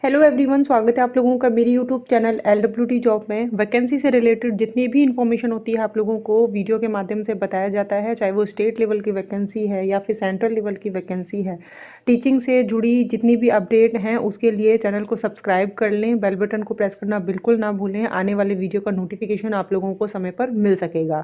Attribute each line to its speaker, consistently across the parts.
Speaker 1: Hello everyone, स्वागत है आप लोगों का मेरी यूट्यूब चैनल LWT जॉब में। वैकेंसी से रिलेटेड जितनी भी इन्फॉर्मेशन होती है आप लोगों को वीडियो के माध्यम से बताया जाता है, चाहे वो स्टेट लेवल की वैकेंसी है या फिर सेंट्रल लेवल की वैकेंसी है। टीचिंग से जुड़ी जितनी भी अपडेट हैं उसके लिए चैनल को सब्सक्राइब कर लें, बेल बटन को प्रेस करना बिल्कुल ना भूलें। आने वाले वीडियो का नोटिफिकेशन आप लोगों को समय पर मिल सकेगा।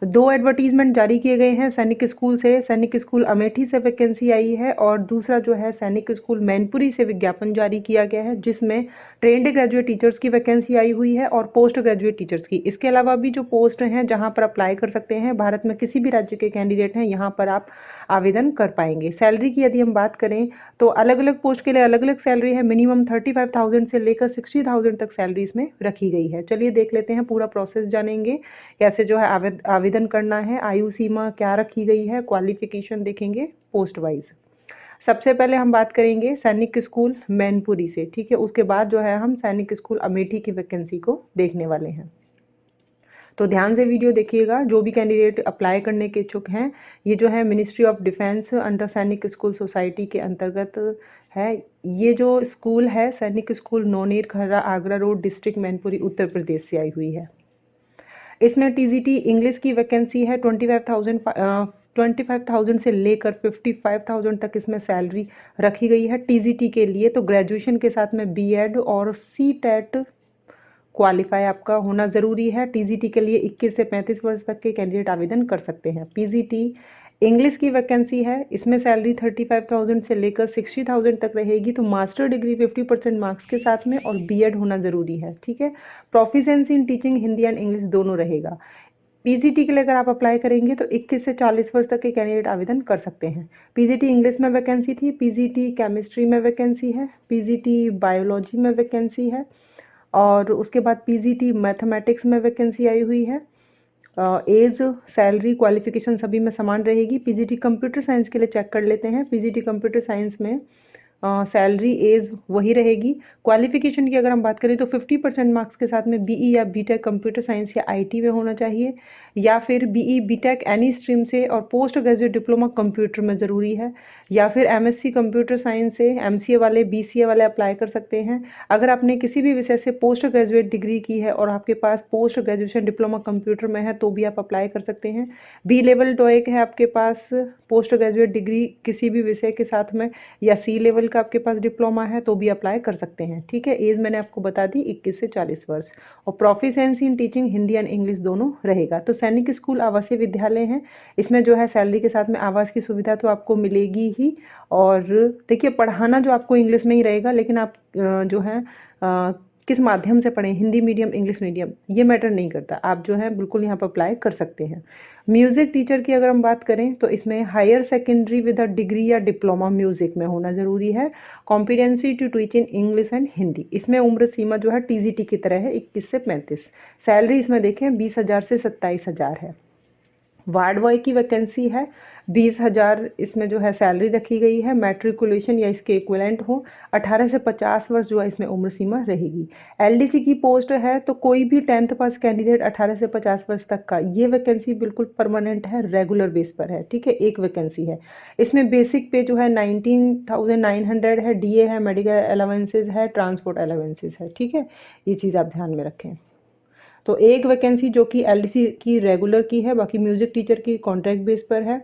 Speaker 1: 2 एडवर्टीजमेंट जारी किए गए हैं सैनिक स्कूल से। सैनिक स्कूल अमेठी से वैकेंसी आई है और दूसरा जो है सैनिक स्कूल मैनपुरी से विज्ञापन जारी किया गया है, जिसमें ट्रेंड ग्रेजुएट टीचर्स की वैकेंसी आई हुई है और पोस्ट ग्रेजुएट टीचर्स की। इसके अलावा भी जो पोस्ट हैं जहां पर अप्लाई कर सकते हैं, भारत में किसी भी राज्य के कैंडिडेट हैं, यहाँ पर आप आवेदन कर पाएंगे। सैलरी की यदि हम बात करें तो अलग अलग पोस्ट के लिए अलग अलग सैलरी है। मिनिमम 35,000 से लेकर 60,000 तक सैलरी इसमें रखी गई है। चलिए देख लेते हैं, पूरा प्रोसेस जानेंगे कैसे जो है आवेदन करना है, आयु सीमा क्या रखी गई है, क्वालिफिकेशन देखेंगे पोस्ट वाइज। सबसे पहले हम बात करेंगे सैनिक स्कूल मैनपुरी से, ठीक है। उसके बाद जो है हम सैनिक स्कूल अमेठी की वैकेंसी को देखने वाले हैं। तो ध्यान से वीडियो देखिएगा। जो भी कैंडिडेट अप्लाई करने के इच्छुक हैं, ये जो है मिनिस्ट्री ऑफ डिफेंस अंडर सैनिक स्कूल सोसाइटी के अंतर्गत है। ये जो स्कूल है सैनिक स्कूल नौनेर खर्रा आगरा रोड डिस्ट्रिक्ट मैनपुरी उत्तर प्रदेश से आई हुई है। इसमें टीजीटी इंग्लिश की वैकेंसी है। 25,000 से लेकर 55,000 तक इसमें सैलरी रखी गई है टीजीटी के लिए। तो ग्रेजुएशन के साथ में बीएड और सीटेट क्वालिफाई आपका होना ज़रूरी है। टीजीटी के लिए 21 से 35 वर्ष तक के कैंडिडेट आवेदन कर सकते हैं। पीजीटी इंग्लिश की वैकेंसी है। इसमें सैलरी 35,000 से लेकर 60,000 तक रहेगी। तो मास्टर डिग्री 50% मार्क्स के साथ में और बीएड होना ज़रूरी है, ठीक है। Proficiency in teaching Hindi and English दोनों रहेगा। पीजीटी के लिए अगर आप अप्लाई करेंगे तो 21 से 40 वर्ष तक के कैंडिडेट आवेदन कर सकते हैं। पीजीटी इंग्लिश में वैकेंसी थी, पीजीटी केमिस्ट्री में वैकेंसी है, पीजीटी बायोलॉजी में वैकेंसी है और उसके बाद पीजीटी मैथमेटिक्स में वैकेंसी आई हुई है। एज, सैलरी, क्वालिफिकेशन सभी में समान रहेगी। पीजीटी कंप्यूटर साइंस के लिए चेक कर लेते हैं। पीजीटी कंप्यूटर साइंस में सैलरी, एज वही रहेगी। क्वालिफिकेशन की अगर हम बात करें तो 50% मार्क्स के साथ में बीई या बीटेक कंप्यूटर साइंस या आईटी में होना चाहिए, या फिर बीई बीटेक एनी स्ट्रीम से और पोस्ट ग्रेजुएट डिप्लोमा कंप्यूटर में ज़रूरी है, या फिर एमएससी कंप्यूटर साइंस से एमसीए वाले, बीसीए वाले अप्लाई कर सकते हैं। अगर आपने किसी भी विषय से पोस्ट ग्रेजुएट डिग्री की है और आपके पास पोस्ट ग्रेजुएशन डिप्लोमा कंप्यूटर में है तो भी आप अप्लाई कर सकते हैं। बी लेवल टॉइक है आपके पास पोस्ट ग्रेजुएट डिग्री किसी भी विषय के साथ में, या सी लेवल का आपके पास डिप्लोमा है तो भी अप्लाई कर सकते हैं, ठीक है। एज मैंने आपको बता दी 21 से 40 वर्ष और proficiency in teaching Hindi and English दोनों रहेगा। तो सैनिक स्कूल आवासीय विद्यालय हैं। इसमें जो है सैलरी के साथ में आवास की सुविधा तो आपको मिलेगी ही। और देखिए, पढ़ाना जो आपको इंग्लिश में ही रहेगा, लेकिन आप जो है किस माध्यम से पढ़ें, हिंदी मीडियम, इंग्लिश मीडियम, ये मैटर नहीं करता। आप जो है बिल्कुल यहाँ पर अप्लाई कर सकते हैं। म्यूज़िक टीचर की अगर हम बात करें तो इसमें higher secondary with a degree या डिप्लोमा म्यूज़िक में होना ज़रूरी है। Competency to teach in English and Hindi. इसमें उम्र सीमा जो है टीजीटी की तरह है, 21 से 35। सैलरी इसमें देखें 20,000 से 27,000 है। वार्ड बॉय की वैकेंसी है, 20,000 इसमें जो है सैलरी रखी गई है। मैट्रिकुलेशन या इसके इक्विवेलेंट हो। 18 से 50 वर्ष जो है इसमें उम्र सीमा रहेगी। एलडीसी की पोस्ट है तो कोई भी 10th पास कैंडिडेट 18 से 50 वर्ष तक का, ये वैकेंसी बिल्कुल परमानेंट है, रेगुलर बेस पर है, ठीक है। एक वैकेंसी है। इसमें बेसिक पे जो है 19,900 है, डीए है, मेडिकल अलाउंसेज है, ट्रांसपोर्ट अलाउंसेज है, ठीक है। ये चीज़ आप ध्यान में रखें। तो एक वैकेंसी जो कि एलडीसी की रेगुलर की है, बाकी म्यूज़िक टीचर की कॉन्ट्रैक्ट बेस पर है।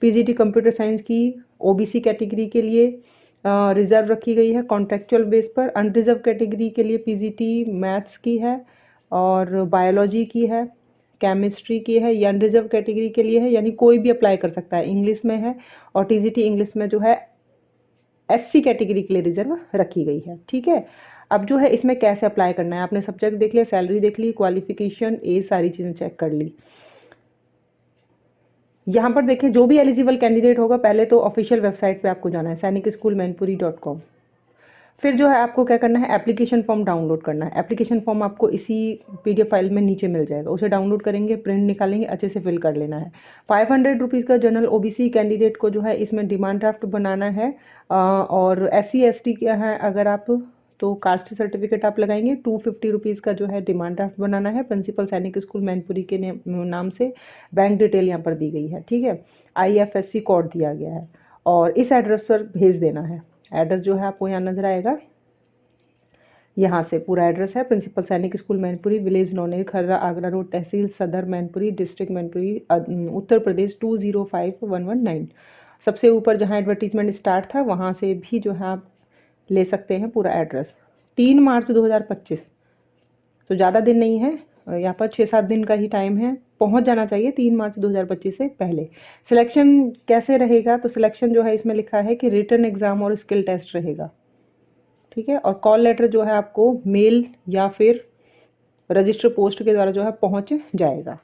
Speaker 1: पीजीटी कंप्यूटर साइंस की ओबीसी कैटेगरी के लिए रिजर्व रखी गई है कॉन्ट्रैक्चुअल बेस पर। अनरिजर्व कैटेगरी के लिए पीजीटी मैथ्स की है और बायोलॉजी की है, केमिस्ट्री की है। या अनरिजर्व कैटेगरी के लिए है, यानी कोई भी अप्लाई कर सकता है। इंग्लिश में है और टीजीटी इंग्लिश में जो है एससी कैटेगरी के लिए रिजर्व रखी गई है, ठीक है। अब जो है इसमें कैसे अप्लाई करना है, आपने सब्जेक्ट देख लिया, सैलरी देख ली, क्वालिफिकेशन, एज, सारी चीज़ें चेक कर ली। यहाँ पर देखिए, जो भी एलिजिबल कैंडिडेट होगा पहले तो ऑफिशियल वेबसाइट पे आपको जाना है sainikschoolanpuri.com। फिर जो है आपको क्या करना है, एप्लीकेशन फॉर्म डाउनलोड करना है। एप्लीकेशन फॉर्म आपको इसी पीडीएफ फाइल में नीचे मिल जाएगा, उसे डाउनलोड करेंगे, प्रिंट निकालेंगे, अच्छे से फिल कर लेना है। 500 रुपीज़ का जनरल ओबीसी कैंडिडेट को जो है इसमें डिमांड ड्राफ्ट बनाना है। और SC ST क्या है अगर आप, तो कास्ट सर्टिफिकेट आप लगाएंगे। 250 रुपीज़ का जो है डिमांड ड्राफ्ट बनाना है प्रिंसिपल सैनिक स्कूल मैनपुरी के नाम से। बैंक डिटेल यहाँ पर दी गई है, ठीक है। IFSC कोड दिया गया है और इस एड्रेस पर भेज देना है। एड्रेस जो है आपको यहाँ नज़र आएगा, यहाँ से पूरा एड्रेस है। प्रिंसिपल सैनिक स्कूल मैनपुरी, विलेज नौनेर, खर्रा, आगरा रोड, तहसील सदर मैनपुरी, डिस्ट्रिक्ट मैनपुरी, उत्तर प्रदेश 205119। सबसे ऊपर जहाँ एडवर्टीजमेंट स्टार्ट था वहाँ से भी जो है आप ले सकते हैं पूरा एड्रेस। 3 मार्च 2025, तो ज़्यादा दिन नहीं है, यहाँ पर 6-7 दिन का ही टाइम है, पहुँच जाना चाहिए 3 मार्च 2025 से पहले। सिलेक्शन कैसे रहेगा, तो सिलेक्शन जो है इसमें लिखा है कि रिटन एग्ज़ाम और स्किल टेस्ट रहेगा, ठीक है। और कॉल लेटर जो है आपको मेल या फिर रजिस्टर पोस्ट के द्वारा जो है पहुंच जाएगा।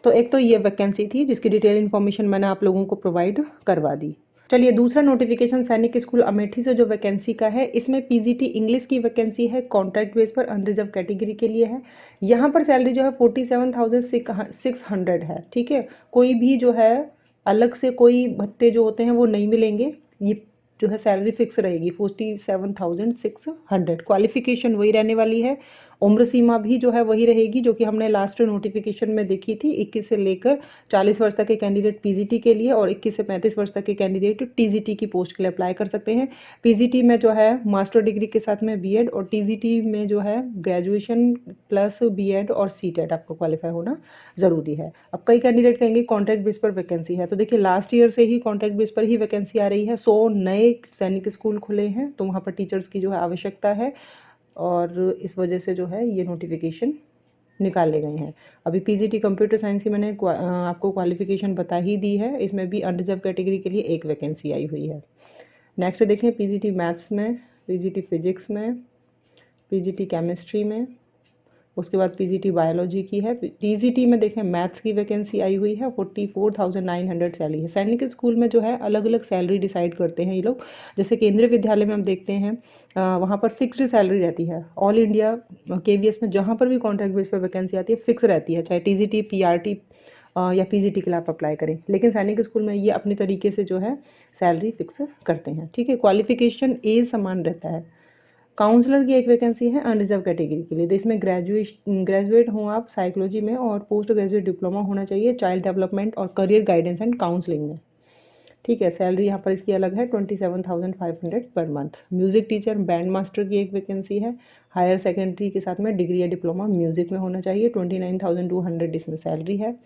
Speaker 1: तो एक तो ये वैकेंसी थी जिसकी डिटेल इन्फॉर्मेशन मैंने आप लोगों को प्रोवाइड करवा दी। चलिए दूसरा नोटिफिकेशन सैनिक स्कूल अमेठी से जो वैकेंसी का है, इसमें पीजीटी इंग्लिश की वैकेंसी है, कॉन्ट्रैक्ट बेस पर अनरिजर्व कैटेगरी के लिए है। यहाँ पर सैलरी जो है 47,600 है, ठीक है। कोई भी जो है अलग से कोई भत्ते जो होते हैं वो नहीं मिलेंगे, ये जो है सैलरी फिक्स रहेगी 47,600। क्वालिफिकेशन वही रहने वाली है, उम्र सीमा भी जो है वही रहेगी जो कि हमने लास्ट नोटिफिकेशन में देखी थी। 21 से लेकर 40 वर्ष तक के कैंडिडेट पीजीटी के लिए और 21 से 35 वर्ष तक के कैंडिडेट टीजीटी की पोस्ट के लिए अप्लाई कर सकते हैं। पीजीटी में जो है मास्टर डिग्री के साथ में बीएड, और टीजीटी में जो है ग्रेजुएशन प्लस बीएड और सीटेट आपको क्वालिफाई होना ज़रूरी है। अब कई कैंडिडेट कहेंगे कॉन्ट्रैक्ट बेस पर वैकेंसी है, तो देखिए लास्ट ईयर से ही कॉन्ट्रैक्ट बेस पर ही वैकेंसी आ रही है। 100 नए सैनिक स्कूल खुले हैं, तो वहाँ पर टीचर्स की जो है आवश्यकता है, और इस वजह से जो है ये नोटिफिकेशन निकाले गए हैं। अभी पीजीटी कंप्यूटर साइंस की मैंने आपको क्वालिफिकेशन बता ही दी है, इसमें भी अनरिजर्व कैटेगरी के लिए एक वैकेंसी आई हुई है। नेक्स्ट देखें पीजीटी मैथ्स में, पीजीटी फिजिक्स में, पीजीटी केमिस्ट्री में, उसके बाद पीजीटी बायोलॉजी की है। टीजीटी में देखें मैथ्स की वैकेंसी आई हुई है, 44,900 सैलरी है। सैनिक स्कूल में जो है अलग अलग सैलरी डिसाइड करते हैं ये लोग। जैसे केंद्रीय विद्यालय में हम देखते हैं वहाँ पर फिक्स्ड सैलरी रहती है। ऑल इंडिया केवीएस में जहाँ पर भी कॉन्ट्रैक्ट बेस पर वैकेंसी आती है फिक्स रहती है, चाहे टीजीटी पीआरटी या पीजीटी के लिए आप अप्लाई करें। लेकिन सैनिक स्कूल में ये अपने तरीके से जो है सैलरी फिक्स करते हैं, ठीक है। क्वालिफिकेशन एज समान रहता है। काउंसलर की एक वैकेंसी है अनरिजर्व कैटेगरी के लिए, तो इसमें ग्रेजुएट हों आप साइकोलॉजी में, और पोस्ट ग्रेजुएट डिप्लोमा होना चाहिए चाइल्ड डेवलपमेंट और करियर गाइडेंस एंड काउंसलिंग में, ठीक है। सैलरी यहाँ पर इसकी अलग है 27,500 per month. Music teacher band master की एक वैकेंसी है, हायर सेकेंडरी के साथ में डिग्री या डिप्लोमा म्यूज़िक में होना चाहिए, 29,200 इसमें सैलरी है।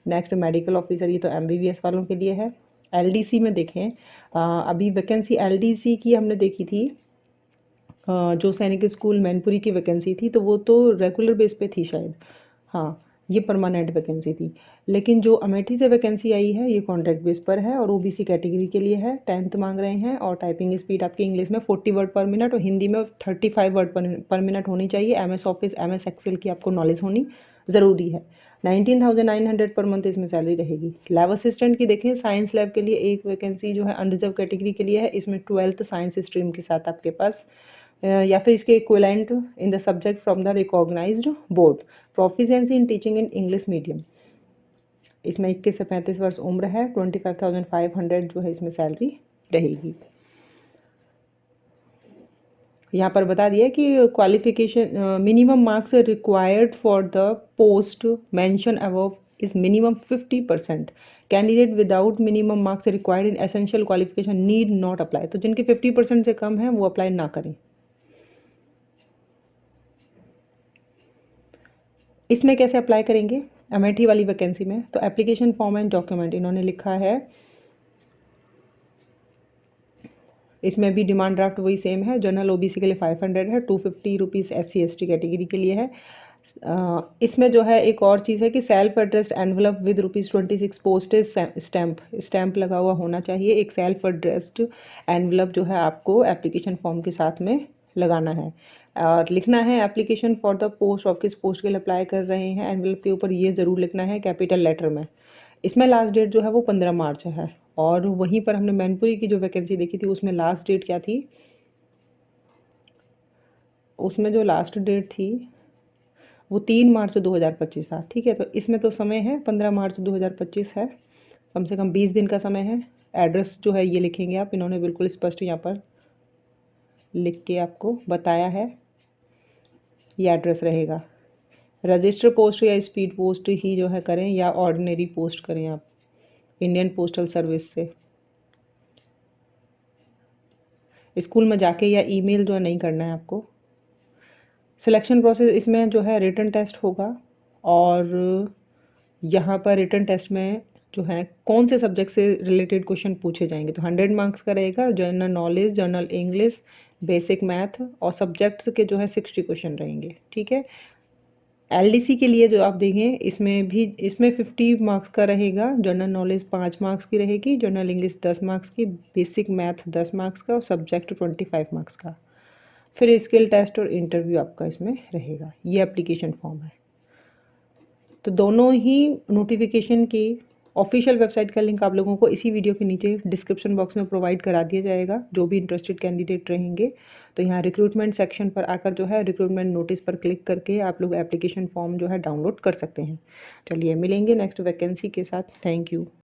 Speaker 1: नेक्स्ट मेडिकल ऑफिसर, ये तो एमबीबीएस वालों के लिए है। एलडीसी में देखें अभी वैकेंसी एलडीसी की हमने देखी थी, जो सैनिक स्कूल मैनपुरी की वैकेंसी थी, तो वो तो रेगुलर बेस पे थी शायद, हाँ ये परमानेंट वैकेंसी थी। लेकिन जो अमेठी से वैकेंसी आई है ये कॉन्ट्रैक्ट बेस पर है और ओबीसी कैटेगरी के लिए है। 10th मांग रहे हैं, और टाइपिंग स्पीड आपकी इंग्लिश में 40 वर्ड पर मिनट और हिंदी में 35 वर्ड पर मिनट होनी चाहिए। एमएस ऑफिस एमएस एक्सेल की आपको नॉलेज होनी ज़रूरी है। 19,900 पर मंथ इसमें सैलरी रहेगी। लैब असिस्टेंट की देखें, साइंस लैब के लिए एक वैकेंसी जो है अनरिजर्व कैटेगरी के लिए है, इसमें 12th साइंस स्ट्रीम के साथ आपके पास या फिर इसके equivalent in the subject from the recognised board, proficiency in teaching in English medium. इसमें 21 से 35 वर्ष उम्र है, 25,500 जो है इसमें सैलरी रहेगी। यहाँ पर बता दिया कि qualification minimum marks required for the post mention above is minimum 50%। Candidate without minimum marks required in essential qualification need not apply. तो जिनके 50% से कम है वो अप्लाई ना करें। इसमें कैसे अप्लाई करेंगे अमेठी वाली वैकेंसी में, तो एप्लीकेशन फॉर्म एंड डॉक्यूमेंट इन्होंने लिखा है, इसमें भी डिमांड ड्राफ्ट वही सेम है। जनरल ओबीसी के लिए 500 है, 250 रुपीज़ SC ST कैटेगरी के लिए है। इसमें जो है एक और चीज़ है कि self addressed envelope with ₹26 postage stamp लगा हुआ होना चाहिए। एक सेल्फ एड्रेस्ड एनवलप जो है आपको एप्लीकेशन फॉर्म के साथ में लगाना है और लिखना है application for the post office post के लिए अप्लाई कर रहे हैं। एनवलप के ऊपर ये ज़रूर लिखना है कैपिटल लेटर में। इसमें लास्ट डेट जो है वो 15 मार्च है, और वहीं पर हमने मैनपुरी की जो वैकेंसी देखी थी उसमें लास्ट डेट क्या थी, उसमें जो लास्ट डेट थी वो 3 मार्च 2025 था, ठीक है। तो इसमें तो समय है 15 मार्च 2025 है, कम से कम 20 दिन का समय है। एड्रेस जो है ये लिखेंगे आप, इन्होंने बिल्कुल स्पष्ट यहाँ पर लिख के आपको बताया है, ये एड्रेस रहेगा। रजिस्टर पोस्ट या स्पीड पोस्ट ही जो है करें या ऑर्डिनरी पोस्ट करें आप इंडियन पोस्टल सर्विस से। स्कूल में जाके या ईमेल जो है नहीं करना है आपको। सिलेक्शन प्रोसेस इसमें जो है रिटन टेस्ट होगा, और यहाँ पर रिटन टेस्ट में जो है कौन से सब्जेक्ट से रिलेटेड क्वेश्चन पूछे जाएंगे, तो 100 मार्क्स का रहेगा। General knowledge, general English, basic math और सब्जेक्ट्स के जो है 60 क्वेश्चन रहेंगे, ठीक है। एलडीसी के लिए जो आप देंगे इसमें 50 मार्क्स का रहेगा। जनरल नॉलेज 5 मार्क्स की रहेगी, जनरल इंग्लिश 10 मार्क्स की, बेसिक मैथ 10 मार्क्स का और सब्जेक्ट 25 मार्क्स का। फिर स्किल टेस्ट और इंटरव्यू आपका इसमें रहेगा। ये एप्लीकेशन फॉर्म है। तो दोनों ही नोटिफिकेशन की ऑफिशियल वेबसाइट का लिंक आप लोगों को इसी वीडियो के नीचे डिस्क्रिप्शन बॉक्स में प्रोवाइड करा दिया जाएगा, जो भी इंटरेस्टेड कैंडिडेट रहेंगे। तो यहाँ रिक्रूटमेंट सेक्शन पर आकर जो है रिक्रूटमेंट नोटिस पर क्लिक करके आप लोग एप्लीकेशन फॉर्म जो है डाउनलोड कर सकते हैं। चलिए मिलेंगे नेक्स्ट वैकेंसी के साथ। Thank you.